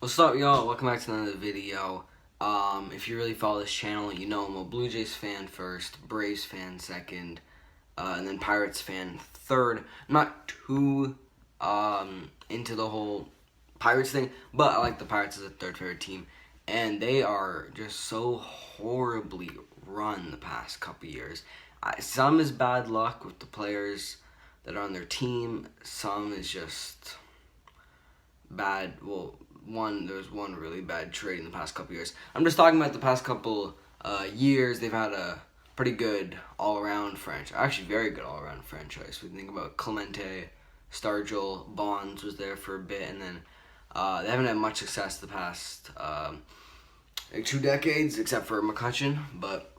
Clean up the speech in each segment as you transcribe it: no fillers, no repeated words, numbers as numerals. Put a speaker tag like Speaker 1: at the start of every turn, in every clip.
Speaker 1: What's up, y'all? Welcome back to another video. If you really follow this channel, you know I'm a Blue Jays fan first, Braves fan second, and then Pirates fan third. I'm not too into the whole Pirates thing, but I like the Pirates as a third favorite team, and they are just so horribly run the past couple years. Some is bad luck with the players that are on their team. Some is just bad. Well, there's one really bad trade in the past couple years. I'm just talking about the past couple years. They've had a pretty good all-around franchise, actually very good all-around franchise. We think about Clemente, Stargell, Bonds was there for a bit, and then they haven't had much success the past 2 decades, except for McCutcheon. But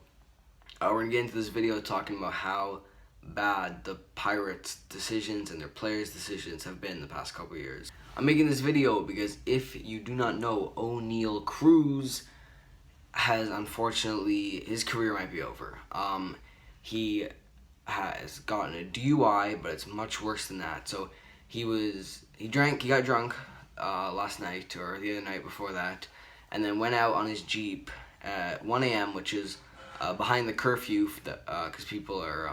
Speaker 1: we're gonna get into this video talking about how bad the Pirates' decisions and their players' decisions have been the past couple years. I'm making this video because if you do not know, O'Neal Cruz has, unfortunately, his career might be over. He has gotten a DUI, but it's much worse than that. So he got drunk last night or the other night before that, and then went out on his Jeep at 1 a.m., which is behind the curfew because people are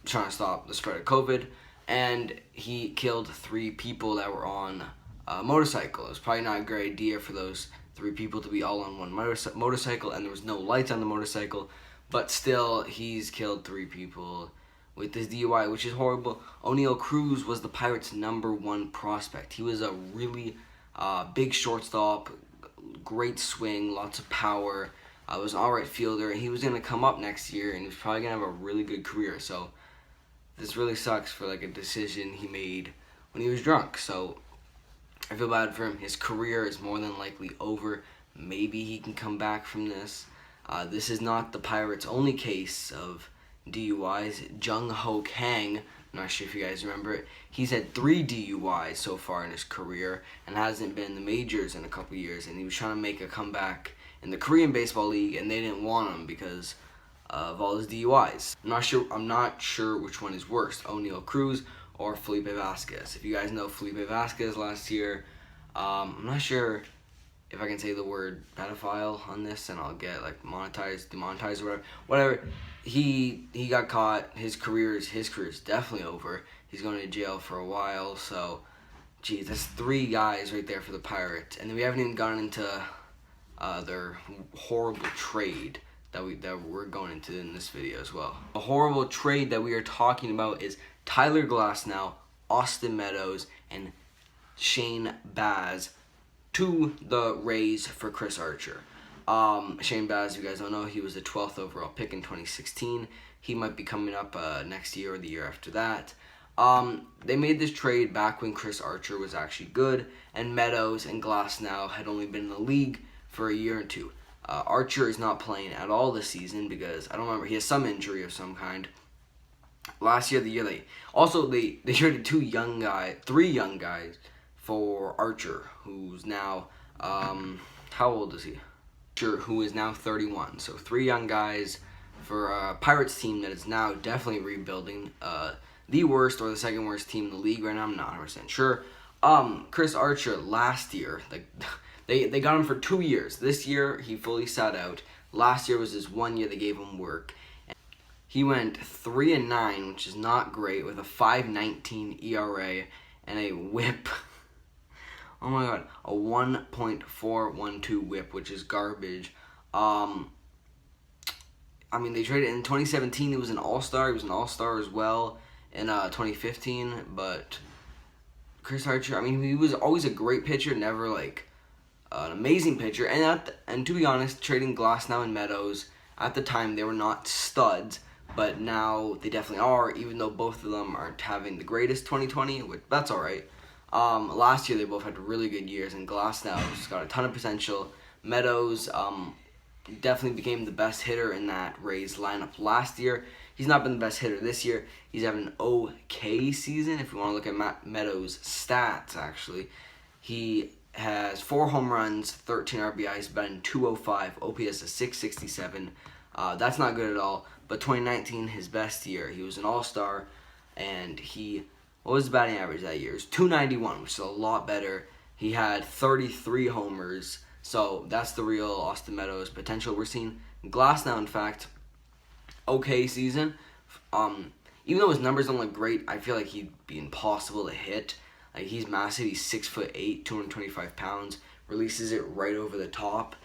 Speaker 1: trying to stop the spread of COVID, and he killed 3 people that were on a motorcycle. It was probably not a great idea for those 3 people to be all on one motorcycle, and there was no lights on the motorcycle, but still, he's killed 3 people with his DUI, which is horrible. O'Neal Cruz was the Pirates' #1 prospect. He was a really big shortstop, great swing, lots of power, was an alright fielder, and he was going to come up next year, and he was probably going to have a really good career. So this really sucks for like a decision he made when he was drunk. So I feel bad for him. His career is more than likely over. Maybe he can come back from this. This is not the Pirates' only case of DUIs. Jung Ho Kang, I'm not sure if you guys remember it, he's had 3 DUIs so far in his career and hasn't been in the majors in a couple years, and he was trying to make a comeback in the Korean Baseball League, and they didn't want him because of all his DUIs. I'm not sure which one is worse, O'Neal Cruz or Felipe Vasquez. If you guys know Felipe Vasquez last year, I'm not sure if I can say the word pedophile on this and I'll get like demonetized or whatever. He got caught. His career is definitely over. He's going to jail for a while. So, geez, that's 3 guys right there for the Pirates, and then we haven't even gotten into their horrible trade that we're going into in this video as well. A horrible trade that we are talking about is Tyler Glasnow, Austin Meadows, and Shane Baz to the Rays for Chris Archer. Shane Baz, you guys don't know, he was the 12th overall pick in 2016. He might be coming up next year or the year after that. They made this trade back when Chris Archer was actually good, and Meadows and Glasnow had only been in the league for a year or 2. Archer is not playing at all this season because I don't remember, he has some injury of some kind. Last year, they traded 3 young guys for Archer, who's now how old is he? Archer, who is now 31. So 3 young guys for a Pirates team that is now definitely rebuilding. The worst or the second worst team in the league right now. I'm not 100% sure. Chris Archer last year, They got him for 2 years. This year, he fully sat out. Last year was his 1 year they gave him work. He went 3-9, which is not great, with a 5.19 ERA and a WHIP. Oh my God, a 1.412 WHIP, which is garbage. I mean, they traded in 2017. He was an All-Star. He was an All-Star as well in 2015. But Chris Archer, I mean, he was always a great pitcher, never like an amazing pitcher, and to be honest, trading Glasnow and Meadows, at the time they were not studs, but now they definitely are, even though both of them aren't having the greatest 2020, which that's alright. Last year they both had really good years, and Glasnow's got a ton of potential. Meadows definitely became the best hitter in that Rays lineup last year. He's not been the best hitter this year. He's having an okay season. If you want to look at Meadows' stats, actually, he has 4 home runs, 13 RBIs, batting .205, OPS of .667. That's not good at all. But 2019, his best year. He was an All-Star, and what was his batting average that year? It was .291, which is a lot better He had 33 homers. So that's the real Austin Meadows potential we're seeing. Glass now, in fact, okay season. Even though his numbers don't look great, I feel like he'd be impossible to hit. Like, he's massive. He's 6'8", 225 pounds. Releases it right over the top,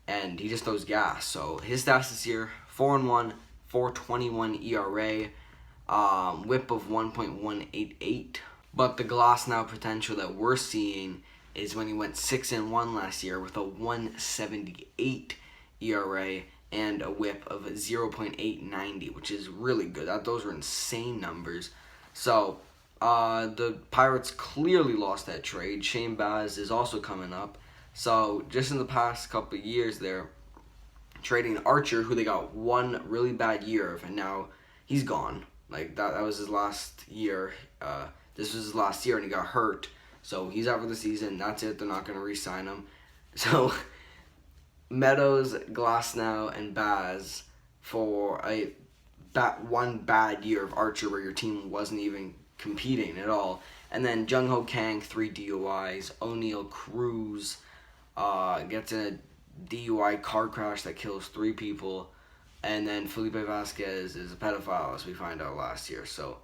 Speaker 1: and he just throws gas. So his stats this year: 4-1, 4.21 ERA, WHIP of 1.188. But the Glass now potential that we're seeing is when he went 6-1 last year with a 1.78 ERA and a WHIP of 0.890, which is really good. Those are insane numbers. So the Pirates clearly lost that trade. Shane Baz is also coming up. So just in the past couple of years, they're trading Archer, who they got one really bad year of, and now he's gone. Like, that was his last year. This was his last year, and he got hurt. So he's out for the season. That's it. They're not going to re-sign him. So Meadows, Glasnow, and Baz for one bad year of Archer where your team wasn't even competing at all. And then Jung Ho Kang, 3 DUIs. O'Neal Cruz gets in a DUI car crash that kills 3 people. And then Felipe Vasquez is a pedophile, as we find out last year. So,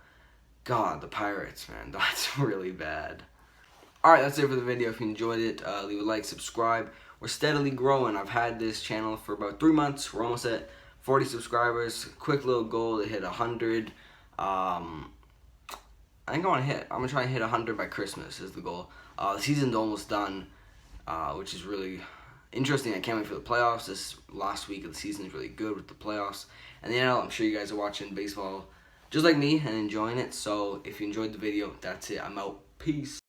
Speaker 1: God, the Pirates, man, that's really bad. Alright, that's it for the video. If you enjoyed it, leave a like, subscribe. We're steadily growing. I've had this channel for about 3 months. We're almost at 40 subscribers. Quick little goal to hit 100. I think I'm gonna try and hit 100 by Christmas is the goal. The season's almost done, which is really interesting. I can't wait for the playoffs. This last week of the season is really good with the playoffs. And then I'm sure you guys are watching baseball just like me and enjoying it. So if you enjoyed the video, that's it. I'm out. Peace.